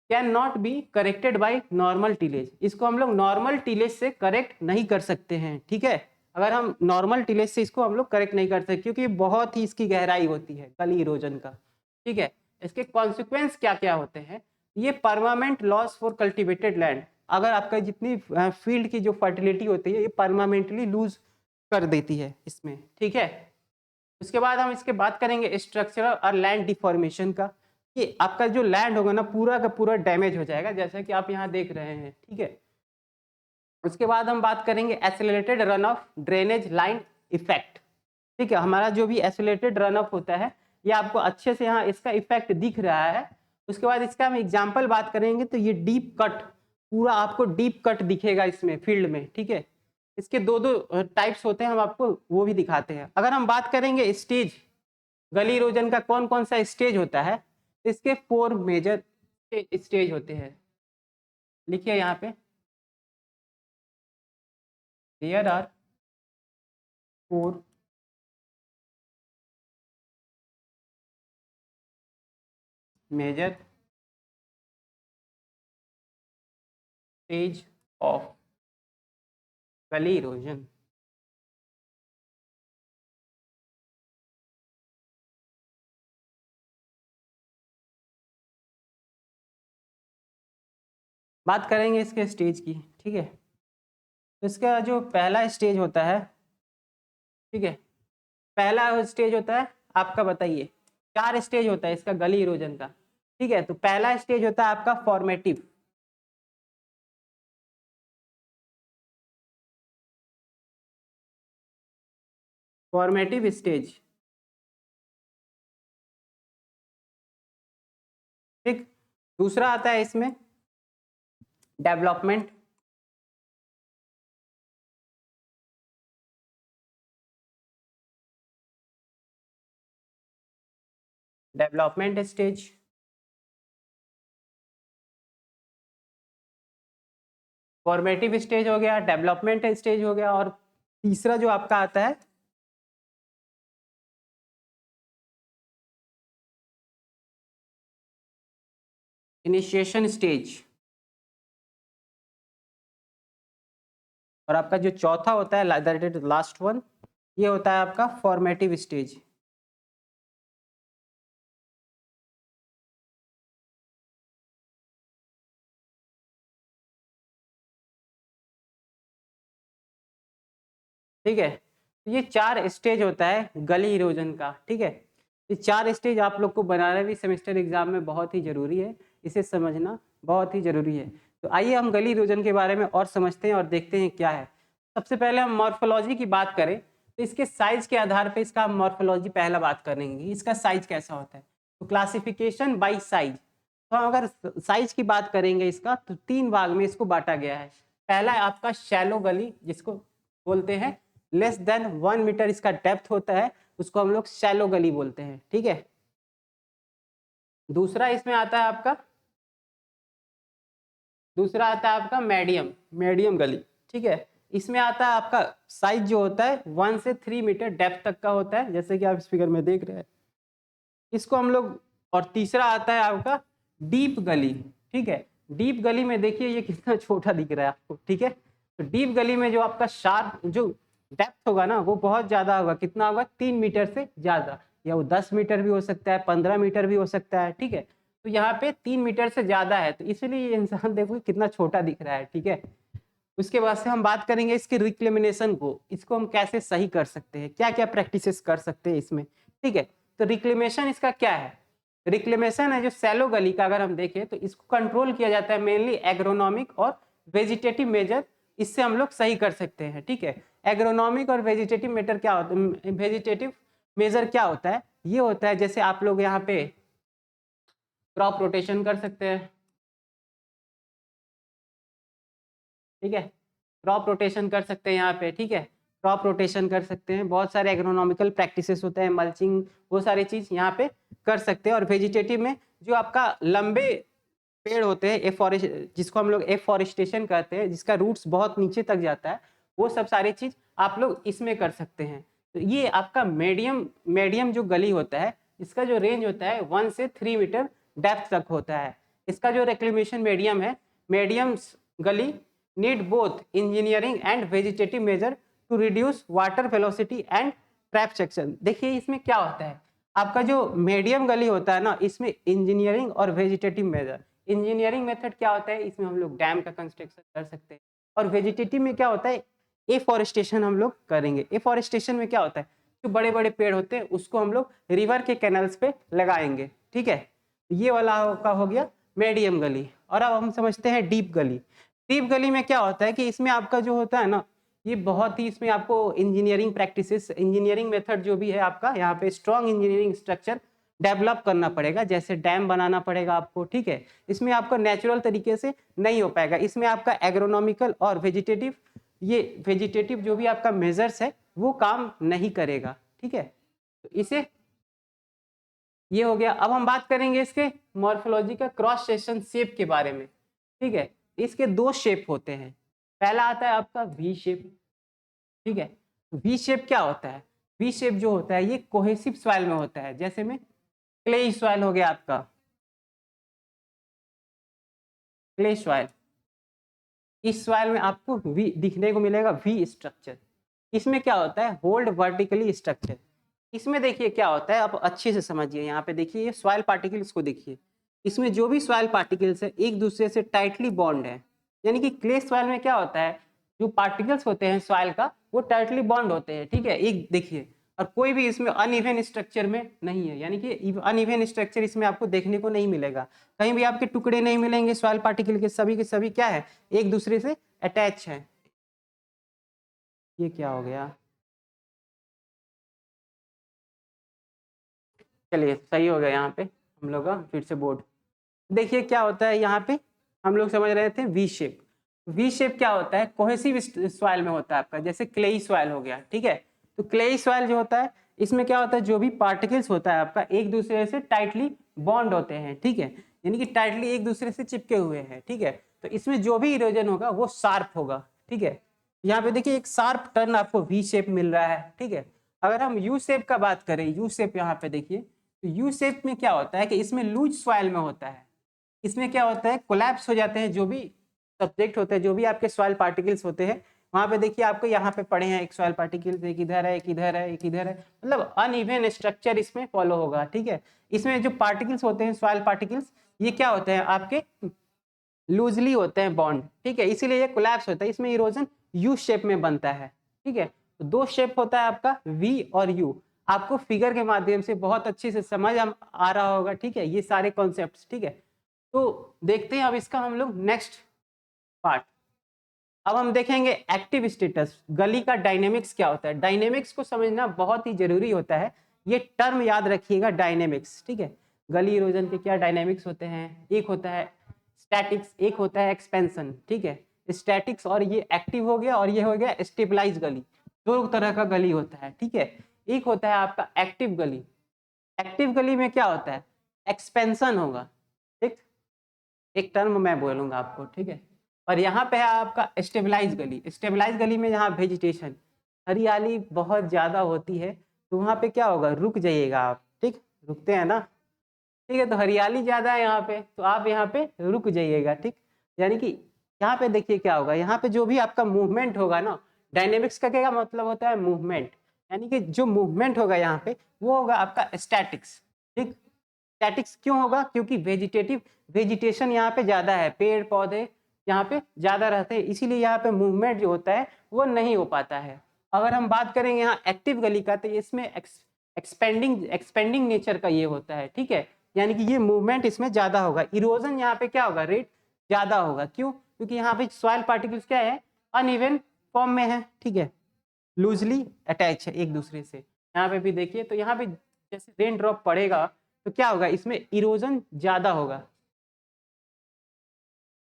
can not be corrected by normal tillage. इसको हम लोग नॉर्मल टिलेज से करेक्ट नहीं कर सकते हैं, ठीक है। अगर हम नॉर्मल टिलेज से इसको हम लोग करेक्ट नहीं कर सकते क्योंकि बहुत ही इसकी गहराई होती है गली इरोजन का, ठीक है। इसके कॉन्सिक्वेंस क्या क्या होते हैं, ये permanent loss for cultivated land. अगर आपका जितनी फील्ड की जो फर्टिलिटी होती है ये परमानेंटली लूज कर देती है इसमें, ठीक है। उसके बाद हम इसके बात करेंगे स्ट्रक्चरल और लैंड डिफॉर्मेशन का, कि आपका जो लैंड होगा ना पूरा का पूरा डैमेज हो जाएगा, जैसा कि आप यहाँ देख रहे हैं, ठीक है। उसके बाद हम बात करेंगे accelerated run of drainage line effect, ठीक है। हमारा जो भी एक्सेलरेटेड रन ऑफ होता है ये आपको अच्छे से यहाँ इसका इफेक्ट दिख रहा है। उसके बाद इसका हम एग्जाम्पल बात करेंगे तो ये डीप कट, पूरा आपको डीप कट दिखेगा इसमें फील्ड में, ठीक है। इसके दो दो टाइप्स होते हैं, हम आपको वो भी दिखाते हैं। अगर हम बात करेंगे स्टेज, गली इरोजन का कौन कौन सा स्टेज होता है, इसके 4 मेजर स्टेज होते हैं। लिखिए यहाँ पे, there are 4 major stage of gully erosion. बात करेंगे इसके स्टेज की, ठीक है। तो इसका जो पहला स्टेज होता है, ठीक है, पहला स्टेज होता है आपका, बताइए 4 स्टेज होता है इसका गली इरोजन का, ठीक है। तो पहला स्टेज होता है आपका फॉर्मेटिव, फॉर्मेटिव स्टेज, ठीक। दूसरा आता है इसमें development, development stage. Formative stage हो गया, डेवलपमेंट स्टेज हो गया, और तीसरा जो आपका आता है इनिशिएशन स्टेज, और आपका जो चौथा होता है दैट इज लास्ट वन, ये होता है आपका फॉर्मेटिव स्टेज। ठीक है, तो ये 4 स्टेज होता है गली इरोजन का, ठीक है। ये 4 स्टेज आप लोग को बनाना भी सेमेस्टर एग्जाम में बहुत ही जरूरी है, इसे समझना बहुत ही जरूरी है। तो आइए हम गली इरोजन के बारे में और समझते हैं और देखते हैं क्या है। सबसे पहले हम मॉर्फोलॉजी की बात करें तो इसके साइज के आधार पर इसका मॉर्फोलॉजी पहला बात करेंगे, इसका साइज कैसा होता है। तो क्लासिफिकेशन बाई साइज, तो अगर साइज की बात करेंगे इसका तो 3 भाग में इसको बांटा गया है। पहला है आपका शैलो गली, जिसको बोलते हैं लेस देन 1 मीटर इसका डेप्थ होता है, उसको हम लोग शैलो गली बोलते हैं, ठीक है। दूसरा इसमें आता है आपका, दूसरा आता है आपका मीडियम, मीडियम गली, ठीक है। इसमें आता है आपका साइज जो होता है 1 से 3 मीटर डेप्थ तक का होता है, जैसे कि आप इस फिगर में देख रहे हैं इसको हम लोग। और तीसरा आता है आपका डीप गली, ठीक है। डीप गली में देखिए ये कितना छोटा दिख रहा है आपको, ठीक है। तो डीप गली में जो आपका शार्प जो डेप्थ होगा ना वो बहुत ज्यादा होगा, कितना होगा 3 मीटर से ज्यादा, या वो 10 मीटर भी हो सकता है, 15 मीटर भी हो सकता है, ठीक है। तो यहाँ पे 3 मीटर से ज्यादा है, तो इसलिए ये इंसान देखो कितना छोटा दिख रहा है, ठीक है। उसके बाद से हम बात करेंगे इसके रिक्लेमिनेशन को, इसको हम कैसे सही कर सकते हैं, क्या क्या प्रैक्टिसेस कर सकते हैं इसमें, ठीक है। तो रिक्लेमेशन इसका क्या है, रिक्लेमेशन है जो सैलो गली का अगर हम देखें तो इसको कंट्रोल किया जाता है मेनली एग्रोनॉमिक और वेजिटेटिव मेजर, इससे हम लोग सही कर सकते हैं, ठीक है। एग्रोनॉमिक और वेजिटेटिव मेटर क्या होता है, वेजिटेटिव मेजर क्या होता है, ये होता है जैसे आप लोग यहाँ पे क्रॉप रोटेशन कर सकते हैं, ठीक है। क्रॉप रोटेशन कर सकते हैं यहाँ पे, ठीक है। क्रॉप रोटेशन कर सकते हैं, बहुत सारे एग्रोनॉमिकल प्रैक्टिसेस होते हैं, मल्चिंग, वो सारी चीज यहाँ पे कर सकते हैं। और वेजिटेटिव में जो आपका लंबे पेड़ होते हैं एफॉरेस्ट, जिसको हम लोग एफॉरेस्टेशन कहते हैं, जिसका रूट्स बहुत नीचे तक जाता है, वो सब सारी चीज आप लोग इसमें कर सकते हैं। तो ये आपका मीडियम जो गली होता है, इसका जो रेंज होता है 1 से 3 मीटर डेप्थ तक होता है। इसका जो रिक्लेमेशन मीडियम है, medium gully need both engineering and vegetative measure to reduce water velocity and trap section. देखिए इसमें क्या होता है, आपका जो मीडियम गली होता है ना, इसमें इंजीनियरिंग और वेजिटेटिव मेजर, इंजीनियरिंग मेथड क्या होता है, इसमें हम लोग डैम का कंस्ट्रक्शन कर सकते हैं, और वेजिटेटिव में क्या होता है, एफॉरेस्टेशन हम लोग करेंगे। एफॉरेस्टेशन में क्या होता है, जो बड़े बड़े पेड़ होते हैं उसको हम लोग रिवर के कैनल्स पे लगाएंगे, ठीक है। ये वाला का हो गया मीडियम गली। और अब हम समझते हैं डीप गली। डीप गली में क्या होता है कि इसमें आपका जो होता है ना, ये बहुत ही, इसमें आपको इंजीनियरिंग प्रैक्टिसेस, इंजीनियरिंग मेथड जो भी है आपका, यहाँ पे स्ट्रॉन्ग इंजीनियरिंग स्ट्रक्चर डेवलप करना पड़ेगा, जैसे डैम बनाना पड़ेगा आपको, ठीक है। इसमें आपका नेचुरल तरीके से नहीं हो पाएगा, इसमें आपका एग्रोनॉमिकल और वेजिटेटिव, ये वेजिटेटिव जो भी आपका मेजर्स है वो काम नहीं करेगा, ठीक है। तो इसे, ये हो गया। अब हम बात करेंगे इसके मॉर्फोलॉजी का, क्रॉस सेक्शन शेप के बारे में, ठीक है। इसके दो शेप होते हैं, पहला आता है आपका वी शेप, ठीक है। वी शेप क्या होता है, वी शेप जो होता है ये कोहेसिव सॉइल में होता है, जैसे में क्ले सॉइल हो गया आपका, क्ले सॉइल, इस सॉइल में आपको वी दिखने को मिलेगा, वी स्ट्रक्चर। इसमें क्या होता है, होल्ड वर्टिकली स्ट्रक्चर। इसमें देखिए क्या होता है, आप अच्छे से समझिए, यहाँ पे देखिए ये सॉइल पार्टिकल्स को देखिए, इसमें जो भी सॉइल पार्टिकल्स है एक दूसरे से टाइटली बॉन्ड है। यानी कि क्ले सॉइल में क्या होता है, जो पार्टिकल्स होते हैं सॉइल का वो टाइटली बॉन्ड होते हैं, ठीक है, एक देखिए, और कोई भी इसमें अनइवन स्ट्रक्चर में नहीं है, यानी कि अनइवन स्ट्रक्चर इसमें आपको देखने को नहीं मिलेगा, कहीं भी आपके टुकड़े नहीं मिलेंगे सॉइल पार्टिकल के सभी क्या है, एक दूसरे से अटैच है। ये क्या हो गया, चलिए सही हो गया, यहाँ पे हम लोग का फिर से बोर्ड। देखिए क्या होता है, यहाँ पे हम लोग समझ रहे थे वी शेप। वी शेप क्या होता है, कोहेसिव सॉइल में होता है आपका, जैसे क्लेई सॉइल हो गया, ठीक है। तो क्लेई सॉइल जो होता है, इसमें क्या होता है, जो भी पार्टिकल्स होता है आपका एक दूसरे से टाइटली बॉन्ड होते हैं, ठीक है, यानी कि टाइटली एक दूसरे से चिपके हुए हैं, ठीक है। तो इसमें जो भी इरोजन होगा वो शार्प होगा, ठीक है। यहाँ पे देखिए एक शार्प टर्न आपको वी शेप मिल रहा है, ठीक है। अगर हम यू शेप का बात करें, यू शेप यहाँ पे देखिए, तो यू शेप में क्या होता है कि इसमें लूज सॉइल में होता है, इसमें क्या होता है, कोलैप्स हो जाते हैं जो भी सब्जेक्ट होते हैं, जो भी आपके सॉइल पार्टिकल्स होते हैं। वहां पे देखिए आपको यहाँ पे पड़े हैं, एक सॉइल पार्टिकल्स, एक इधर है, एक इधर है, एक इधर है, मतलब अनइवन स्ट्रक्चर इसमें फॉलो होगा, ठीक है। इसमें जो पार्टिकल्स होते हैं सॉइल पार्टिकल्स, ये क्या होते हैं आपके लूजली होते हैं बॉन्ड, ठीक है, इसीलिए ये कोलैप्स होता है, इसमें इरोजन यू शेप में बनता है, ठीक है। तो दो शेप होता है आपका वी और यू, आपको फिगर के माध्यम से बहुत अच्छे से समझ आ रहा होगा, ठीक है, ये सारे कॉन्सेप्ट्स, ठीक है। तो देखते हैं अब इसका हम लोग नेक्स्ट पार्ट। अब हम देखेंगे एक्टिव स्टेटस, गली का डायनेमिक्स क्या होता है। डायनेमिक्स को समझना बहुत ही जरूरी होता है, ये टर्म याद रखिएगा, डायनेमिक्स, ठीक है। गली इरोजन के क्या डायनेमिक्स होते हैं, एक होता है स्टैटिक्स, एक होता है एक्सपेंशन, ठीक है। स्टैटिक्स और ये एक्टिव हो गया, और ये हो गया स्टेबलाइज गली, दो तरह का गली होता है, ठीक है। एक होता है आपका एक्टिव गली, एक्टिव गली में क्या होता है, एक्सपेंशन होगा, ठीक, एक टर्म मैं बोलूंगा आपको, ठीक है। और यहाँ पे है आपका स्टेबलाइज गली, स्टेबलाइज गली में यहाँ वेजिटेशन, हरियाली बहुत ज्यादा होती है, तो वहाँ पे क्या होगा, रुक जाइएगा आप, ठीक, रुकते हैं ना, ठीक है। तो हरियाली ज्यादा है यहाँ पे, तो आप यहाँ पे रुक जाइएगा, ठीक। यानी कि यहाँ पे देखिए क्या होगा, यहाँ पे जो भी आपका मूवमेंट होगा ना, डायनेमिक्स का क्या मतलब होता है, मूवमेंट, यानी कि जो मूवमेंट होगा यहाँ पे वो होगा आपका स्टैटिक्स, ठीक। स्टैटिक्स क्यों होगा, क्योंकि वेजिटेशन यहाँ पे ज्यादा है, पेड़ पौधे यहाँ पे ज्यादा रहते हैं, इसीलिए यहाँ पे मूवमेंट जो होता है वो नहीं हो पाता है। अगर हम बात करेंगे यहाँ एक्टिव गली का, तो इसमें एक्सपेंडिंग नेचर का ये होता है, ठीक है, यानी कि ये मूवमेंट इसमें ज्यादा होगा, इरोजन यहाँ पे क्या होगा, रेट ज्यादा होगा, क्यों, क्योंकि यहाँ पे सॉइल पार्टिकल्स क्या है, अनइवन फॉर्म में है, ठीक है, लूजली अटैच है एक दूसरे से। यहाँ पे भी देखिए, तो यहाँ पे जैसे रेन ड्रॉप पड़ेगा तो क्या होगा, इसमें इरोजन ज्यादा होगा।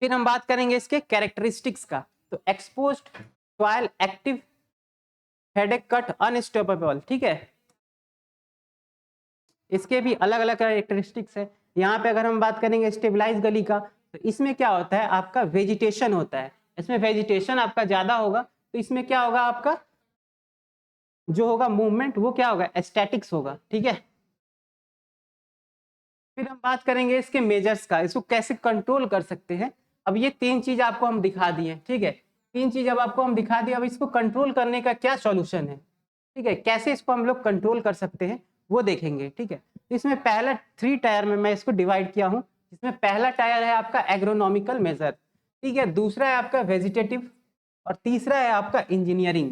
फिर हम बात करेंगे इसके कैरेक्टरिस्टिक्स का, तो exposed soil active, headache cut, unstoppable, ठीक है। इसके भी अलग अलग कैरेक्टरिस्टिक्स है। यहाँ पे अगर हम बात करेंगे स्टेबलाइज गली का, तो इसमें क्या होता है आपका वेजिटेशन होता है, इसमें वेजिटेशन आपका ज्यादा होगा, तो इसमें क्या होगा आपका जो होगा मूवमेंट वो क्या होगा स्टैटिक्स होगा, ठीक है। फिर हम बात करेंगे इसके मेजर्स का, इसको कैसे कंट्रोल कर सकते हैं। अब ये तीन चीज आपको हम दिखा दिए, ठीक है, तीन चीज अब आपको हम दिखा दिए। अब इसको कंट्रोल करने का क्या सॉल्यूशन है, ठीक है, कैसे इसको हम लोग कंट्रोल कर सकते हैं वो देखेंगे, ठीक है। इसमें पहला 3 टायर में मैं इसको डिवाइड किया हूँ। इसमें पहला टायर है आपका एग्रोनॉमिकल मेजर, ठीक है, दूसरा है आपका वेजिटेटिव और तीसरा है आपका इंजीनियरिंग,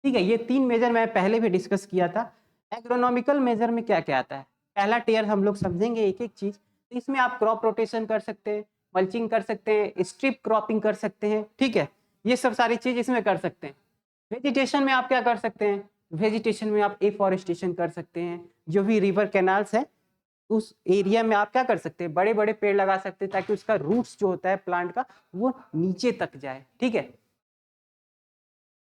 ठीक है। ये 3 मेजर मैं पहले भी डिस्कस किया था। एग्रोनॉमिकल मेजर में क्या क्या आता है, पहला टेयर हम लोग समझेंगे एक एक चीज। तो इसमें आप क्रॉप रोटेशन कर सकते हैं, मल्चिंग कर सकते हैं, स्ट्रिप क्रॉपिंग कर सकते हैं, ठीक है, ये सब सारी चीज इसमें कर सकते हैं। वेजिटेशन में आप क्या कर सकते हैं, वेजिटेशन में आप एफॉरेस्टेशन कर सकते हैं, जो भी रिवर कैनाल्स है उस एरिया में आप क्या कर सकते हैं, बड़े बड़े पेड़ लगा सकते हैं ताकि उसका रूट्स जो होता है प्लांट का वो नीचे तक जाए, ठीक है।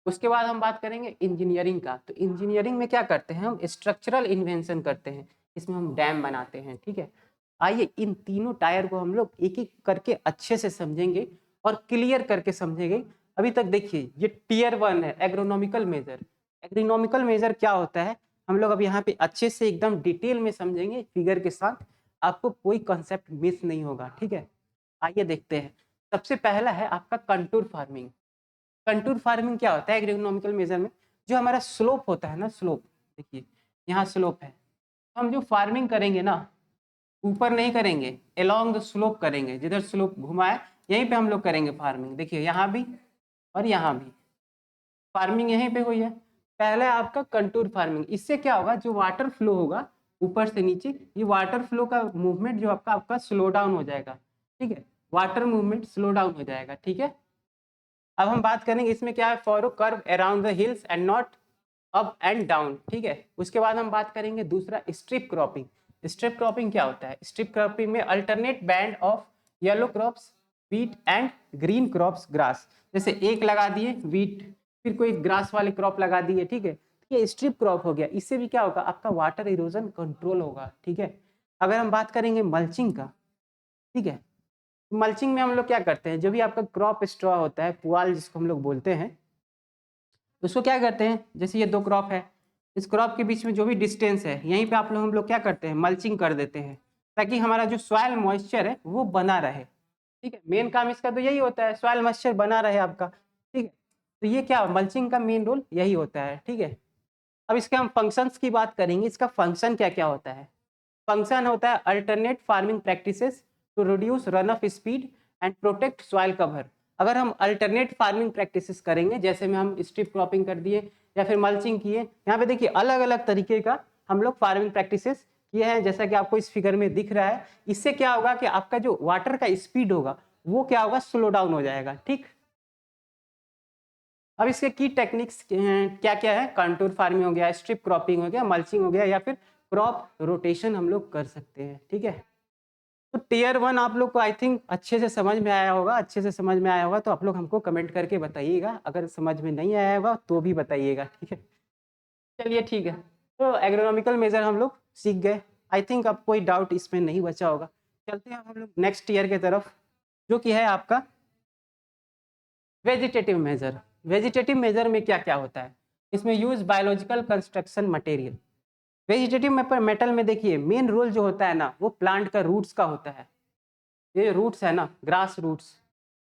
उसके बाद हम बात करेंगे इंजीनियरिंग का। तो इंजीनियरिंग में क्या करते हैं हम, स्ट्रक्चरल इन्वेंशन करते हैं, इसमें हम डैम बनाते हैं, ठीक है। आइए इन तीनों टायर को हम लोग एक एक करके अच्छे से समझेंगे और क्लियर करके समझेंगे। अभी तक देखिए ये टीयर 1 है एग्रोनॉमिकल मेजर। एग्रोनॉमिकल मेजर क्या होता है हम लोग अब यहाँ पे अच्छे से एकदम डिटेल में समझेंगे फिगर के साथ, आपको कोई कॉन्सेप्ट मिस नहीं होगा, ठीक है। आइए देखते हैं। सबसे पहला है आपका कंटूर फार्मिंग। कंटूर फार्मिंग क्या होता है एग्रोनॉमिकल मेजर में, जो हमारा स्लोप होता है ना, स्लोप देखिए यहाँ स्लोप है, हम जो फार्मिंग करेंगे ना ऊपर नहीं करेंगे, अलोंग द स्लोप करेंगे, जिधर स्लोप घुमा है यहीं पे हम लोग करेंगे फार्मिंग। देखिए यहाँ भी और यहाँ भी फार्मिंग यहीं पे हुई है। पहले आपका कंटूर फार्मिंग, इससे क्या होगा जो वाटर फ्लो होगा ऊपर से नीचे, ये वाटर फ्लो का मूवमेंट जो आपका आपका स्लो डाउन हो जाएगा, ठीक है, वाटर मूवमेंट स्लो डाउन हो जाएगा, ठीक है। अब हम बात करेंगे इसमें क्या है, furrow curve around the hills and not up and down, ठीक है। उसके बाद हम बात करेंगे दूसरा स्ट्रिप क्रॉपिंग। स्ट्रिप क्रॉपिंग क्या होता है, स्ट्रिप क्रॉपिंग में alternate band of yellow crops wheat and green crops grass, जैसे एक लगा दिए व्हीट फिर कोई ग्रास वाले क्रॉप लगा दिए, ठीक है, ये स्ट्रिप क्रॉप हो गया। इससे भी क्या होगा आपका वाटर इरोजन कंट्रोल होगा, ठीक है। अगर हम बात करेंगे मल्चिंग का, ठीक है, मल्चिंग में हम लोग क्या करते हैं, जो भी आपका क्रॉप स्ट्रॉ होता है, पुआल जिसको हम लोग बोलते हैं, उसको क्या करते हैं, जैसे ये दो क्रॉप है, इस क्रॉप के बीच में जो भी डिस्टेंस है यहीं पे आप लोग हम लोग क्या करते हैं मल्चिंग कर देते हैं, ताकि हमारा जो सॉइल मॉइस्चर है वो बना रहे, ठीक है। मेन काम इसका तो यही होता है, सॉइल मॉइस्चर बना रहे आपका, ठीक है। तो ये क्या मल्चिंग का मेन रोल यही होता है, ठीक है। अब इसके हम फंक्शंस की बात करेंगे, इसका फंक्शन क्या क्या होता है। फंक्शन होता है alternate farming practices to reduce runoff speed and protect soil cover. अगर हम अल्टरनेट फार्मिंग प्रैक्टिसेस करेंगे, जैसे में हम स्ट्रिप क्रॉपिंग कर दिए या फिर मल्चिंग किए, यहाँ पे देखिए अलग अलग तरीके का हम लोग फार्मिंग प्रैक्टिसेस किए हैं, जैसा कि आपको इस फिगर में दिख रहा है। इससे क्या होगा कि आपका जो वाटर का स्पीड होगा वो क्या होगा स्लो डाउन हो जाएगा, ठीक। अब इसके की टेक्निक्स क्या क्या है, कंटूर फार्मिंग हो गया, स्ट्रिप क्रॉपिंग हो गया, मल्चिंग हो गया, या फिर क्रॉप रोटेशन हम लोग कर सकते हैं, ठीक है। तो टीयर 1 आप लोग को आई थिंक अच्छे से समझ में आया होगा, अच्छे से समझ में आया होगा तो आप लोग हमको कमेंट करके बताइएगा, अगर समझ में नहीं आया होगा तो भी बताइएगा, ठीक है। चलिए ठीक है, तो एग्रोनॉमिकल मेजर हम लोग सीख गए, आई थिंक अब कोई डाउट इसमें नहीं बचा होगा। चलते हैं हम लोग नेक्स्ट ईयर की तरफ, जो कि है आपका वेजिटेटिव मेजर। वेजिटेटिव मेजर में क्या क्या होता है, इसमें use biological construction material. Vegetative में पर मेटल में देखिए मेन रोल जो होता है ना वो प्लांट का रूट्स का होता है, ये रूट्स है ना ग्रास रूट्स,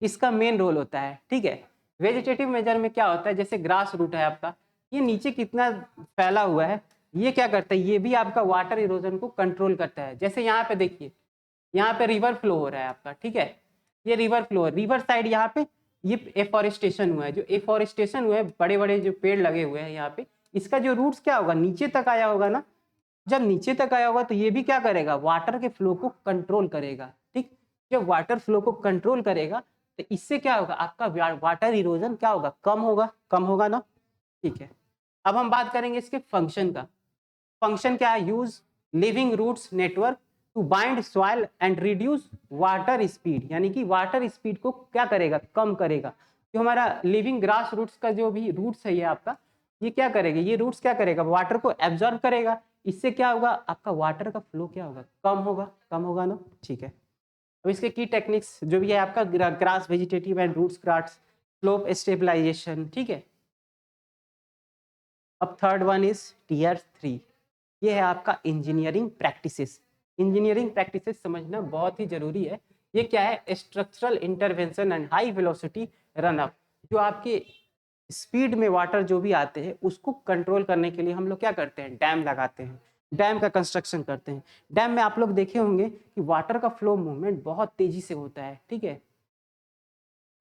इसका मेन रोल होता है, ठीक है। वेजिटेटिव मेजर में क्या होता है, जैसे ग्रास रूट है आपका, ये नीचे कितना फैला हुआ है, ये क्या करता है, ये भी आपका वाटर इरोजन को कंट्रोल करता है। जैसे यहाँ पे देखिए, यहाँ पे रिवर फ्लो हो रहा है आपका, ठीक है, ये रिवर फ्लो है, रिवर साइड यहाँ पे ये एफॉरेस्टेशन हुआ है, जो एफॉरेस्टेशन हुआ है बड़े बड़े जो पेड़ लगे हुए हैं यहाँ पे, इसका जो रूट्स क्या होगा नीचे तक आया होगा ना, जब नीचे तक आया होगा तो ये भी क्या करेगा वाटर के फ्लो को कंट्रोल करेगा, ठीक। जब वाटर फ्लो को कंट्रोल करेगा तो इससे क्या होगा आपका वाटर इरोजन क्या होगा कम होगा ना, ठीक है। अब हम बात करेंगे इसके फंक्शन का। फंक्शन क्या है, use living roots network to bind soil and reduce water speed, यानी कि वाटर स्पीड को क्या करेगा कम करेगा। जो हमारा लिविंग ग्रास रूट्स का जो भी रूट्स है ये आपका, ये क्या करेगा, ये रूट्स क्या करेगा वाटर को एब्जॉर्ब करेगा, इससे क्या होगा आपका वाटर का फ्लो क्या होगा कम होगा ना, ठीक है। अब इसके की टेक्निक्स जो भी है आपका grass vegetative and roots grass, slope stabilisation, ठीक है। अब थर्ड वन इज टीयर 3, ये है आपका इंजीनियरिंग प्रैक्टिसेस। इंजीनियरिंग प्रैक्टिसेस समझना बहुत ही जरूरी है। ये क्या है? Structural intervention and high velocity run up, जो आपके स्पीड में वाटर जो भी आते हैं उसको कंट्रोल करने के लिए हम लोग क्या करते हैं? डैम लगाते हैं, डैम का कंस्ट्रक्शन करते हैं। डैम में आप लोग देखे होंगे कि वाटर का फ्लो मूवमेंट बहुत तेजी से होता है, ठीक है।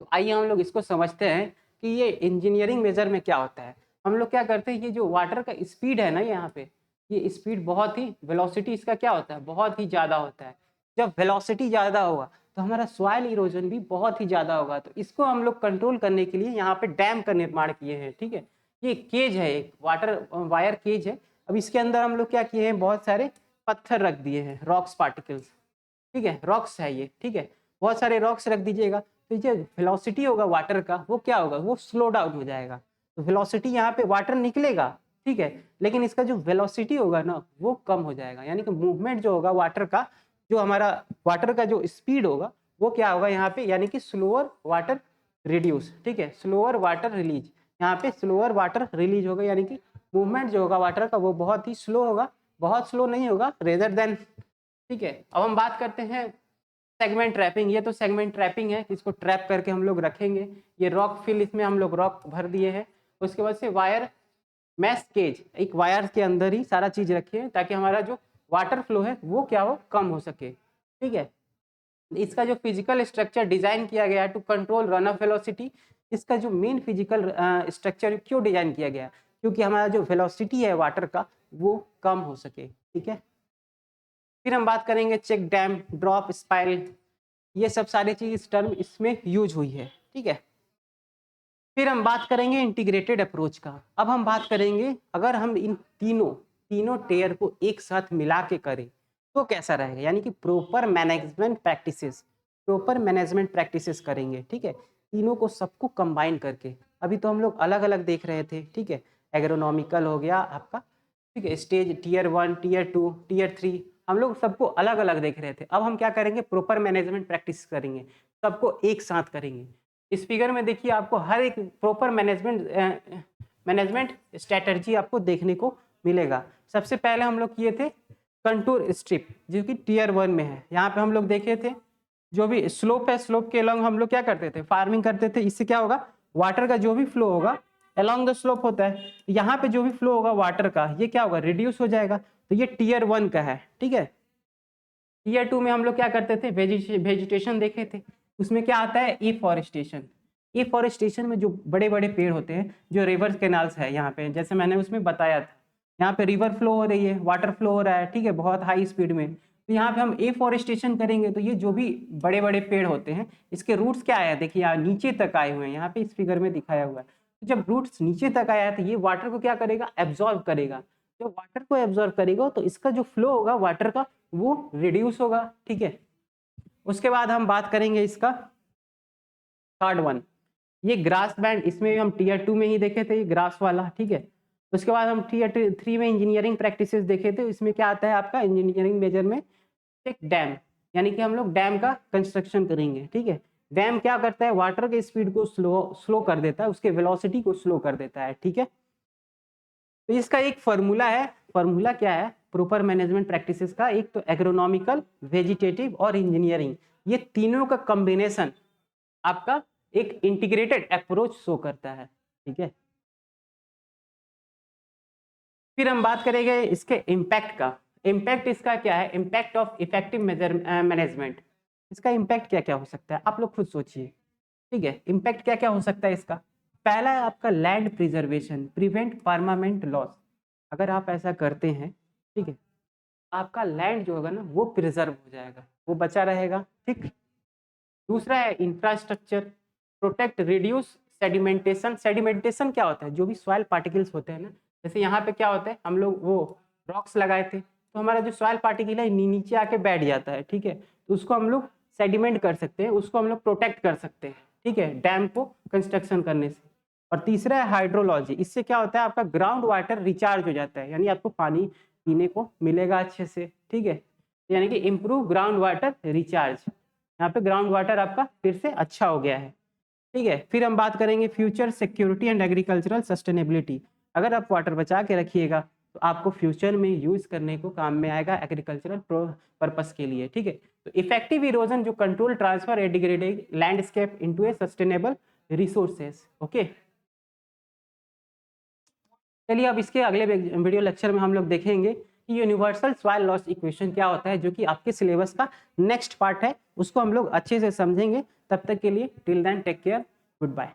तो आइए हम लोग इसको समझते हैं कि ये इंजीनियरिंग मेजर में क्या होता है। हम लोग क्या करते हैं, ये जो वाटर का स्पीड है ना यहाँ पे, ये स्पीड बहुत ही, वेलोसिटी इसका क्या होता है? बहुत ही ज़्यादा होता है। जब वेलोसिटी ज़्यादा होगा तो हमारा सॉइल इरोजन भी बहुत ही ज़्यादा होगा। तो इसको हम लोग कंट्रोल करने के लिए यहाँ पे डैम का निर्माण किए हैं, ठीक है। ये केज है, एक वाटर वायर केज है। अब इसके अंदर हम लोग क्या किए हैं? बहुत सारे पत्थर रख दिए हैं, रॉक्स पार्टिकल्स, ठीक है। रॉक्स है ये, ठीक है। बहुत सारे रॉक्स रख दीजिएगा तो जो वेलोसिटी होगा वाटर का वो क्या होगा? वो स्लो डाउन हो जाएगा। तो वेलोसिटी यहाँ पे वाटर निकलेगा, ठीक है, लेकिन इसका जो वेलोसिटी होगा ना वो कम हो जाएगा। यानी कि मूवमेंट जो होगा वाटर का, जो हमारा वाटर का जो स्पीड होगा वो क्या होगा यहाँ पे? यानी कि स्लोअर वाटर रिड्यूस, ठीक है, स्लोअर वाटर रिलीज। यहाँ पे स्लोअर वाटर रिलीज होगा, यानी कि मूवमेंट जो होगा वाटर का वो बहुत ही स्लो होगा, बहुत स्लो नहीं होगा, रेदर देन, ठीक है। अब हम बात करते हैं सेगमेंट ट्रैपिंग। ये तो सेगमेंट ट्रैपिंग है, इसको ट्रैप करके हम लोग रखेंगे। ये रॉक फिल, इसमें हम लोग रॉक भर दिए हैं। उसके बाद से वायर मैश केज, एक वायर के अंदर ही सारा चीज रखे हैं ताकि हमारा जो वाटर फ्लो है वो क्या हो? कम हो सके, ठीक है। इसका जो फिजिकल स्ट्रक्चर डिजाइन किया गया है to control runoff velocity, इसका जो मेन फिजिकल स्ट्रक्चर क्यों डिजाइन किया गया? क्योंकि हमारा जो वेलोसिटी है वाटर का वो कम हो सके, ठीक है। फिर हम बात करेंगे चेक डैम, ड्रॉप, स्पाइरल, ये सब सारी चीज इस टर्म इसमें यूज हुई है, ठीक है। फिर हम बात करेंगे इंटीग्रेटेड अप्रोच का। अब हम बात करेंगे अगर हम इन तीनों तीनों टेयर को एक साथ मिला के करें तो कैसा रहेगा, यानी कि proper management practices, proper management practices करेंगे, ठीक है। तीनों को सबको कंबाइन करके, अभी तो हम लोग अलग अलग देख रहे थे, ठीक है। एग्रोनॉमिकल हो गया आपका, ठीक है, स्टेज टीयर 1, टीयर 2, टीयर 3, हम लोग सबको अलग अलग देख रहे थे। अब हम क्या करेंगे? प्रॉपर मैनेजमेंट प्रैक्टिस करेंगे, सबको एक साथ करेंगे। इस फिगर में देखिए आपको हर एक प्रॉपर मैनेजमेंट स्ट्रेटजी आपको देखने को मिलेगा। सबसे पहले हम लोग किए थे कंटूर स्ट्रिप, जो कि टीयर 1 में है। यहाँ पे हम लोग देखे थे जो भी स्लोप है, स्लोप के अलॉन्ग हम लोग क्या करते थे? फार्मिंग करते थे। इससे क्या होगा? वाटर का जो भी फ्लो होगा अलॉन्ग द स्लोप होता है, यहाँ पे जो भी फ्लो होगा वाटर का ये क्या होगा? रिड्यूस हो जाएगा। तो ये टीयर 1 का है, ठीक है। टीयर 2 में हम लोग क्या करते थे? वेजिटेशन देखे थे। उसमें क्या आता है? इफॉरेस्टेशन। इफॉरेस्टेशन में जो बड़े बड़े पेड़ होते हैं, जो रिवर कैनाल्स है यहाँ पे, जैसे मैंने उसमें बताया था, यहाँ पे रिवर फ्लो हो रही है, वाटर फ्लो हो रहा है, ठीक है, बहुत हाई स्पीड में। तो यहाँ पे हम एफॉरेस्टेशन करेंगे तो ये जो भी बड़े बड़े पेड़ होते हैं इसके रूट्स क्या आया? देखिए यहाँ नीचे तक आए हुए हैं, यहाँ पे इस फिगर में दिखाया हुआ है। तो जब रूट्स नीचे तक आया तो ये वाटर को क्या करेगा? एब्जॉर्ब करेगा। जब वाटर को एब्जॉर्ब करेगा तो इसका जो फ्लो होगा वाटर का वो रिड्यूस होगा, ठीक है। उसके बाद हम बात करेंगे इसका थर्ड वन, ये ग्रास बैंड। इसमें भी हम टीयर 2 में ही देखे थे, ये ग्रास वाला, ठीक है। उसके बाद हम टीयर 3 में इंजीनियरिंग प्रैक्टिसेस देखे थे। इसमें क्या आता है आपका इंजीनियरिंग मेजर में? एक डैम, यानी कि हम लोग डैम का कंस्ट्रक्शन करेंगे, ठीक है। डैम क्या करता है? वाटर के स्पीड को स्लो कर देता है, उसके वेलोसिटी को स्लो कर देता है, ठीक है। तो इसका एक फॉर्मूला है। फॉर्मूला क्या है प्रॉपर मैनेजमेंट प्रैक्टिसेस का? एक तो एग्रोनॉमिकल, वेजिटेटिव और इंजीनियरिंग, ये तीनों का कॉम्बिनेशन आपका एक इंटीग्रेटेड अप्रोच शो करता है, ठीक है। फिर हम बात करेंगे इसके इम्पैक्ट का। इम्पैक्ट इसका क्या है? Impact of effective management. इसका इम्पैक्ट क्या क्या हो सकता है आप लोग खुद सोचिए, ठीक है। इम्पैक्ट क्या क्या हो सकता है इसका? पहला है आपका land preservation, prevent permanent loss. अगर आप ऐसा करते हैं, ठीक है, आपका लैंड जो होगा ना वो प्रिजर्व हो जाएगा, वो बचा रहेगा, ठीक। दूसरा है infrastructure, protect reduce sedimentation. Sedimentation क्या होता है? जो भी सॉइल पार्टिकल्स होते हैं ना, जैसे यहाँ पे क्या होता है, हम लोग वो रॉक्स लगाए थे तो हमारा जो सॉइल पार्टिकल है नीचे आके बैठ जाता है, ठीक है। तो उसको हम लोग सेडिमेंट कर सकते हैं, उसको हम लोग प्रोटेक्ट कर सकते हैं, ठीक है, डैम को कंस्ट्रक्शन करने से। और तीसरा है हाइड्रोलॉजी। इससे क्या होता है? आपका ग्राउंड वाटर रिचार्ज हो जाता है, यानी आपको पानी पीने को मिलेगा अच्छे से, ठीक है। यानी कि इम्प्रूव ग्राउंड वाटर रिचार्ज। यहाँ पे ग्राउंड वाटर आपका फिर से अच्छा हो गया है। ठीक है, फिर हम बात करेंगे future security and agricultural sustainability. अगर आप वाटर बचा के रखिएगा तो आपको फ्यूचर में यूज करने को काम में आएगा एग्रीकल्चरल पर्पस के लिए। ठीक है, तो इफेक्टिव इरोजन जो कंट्रोल ट्रांसफर ए डिग्रेडेड लैंडस्केप इनटू ए सस्टेनेबल रिसोर्सेज। ओके, चलिए अब इसके अगले वीडियो लेक्चर में हम लोग देखेंगे कि यूनिवर्सल सॉइल लॉस इक्वेशन क्या होता है, जो कि आपके सिलेबस का नेक्स्ट पार्ट है, उसको हम लोग अच्छे से समझेंगे। तब तक के लिए till then take care, good bye.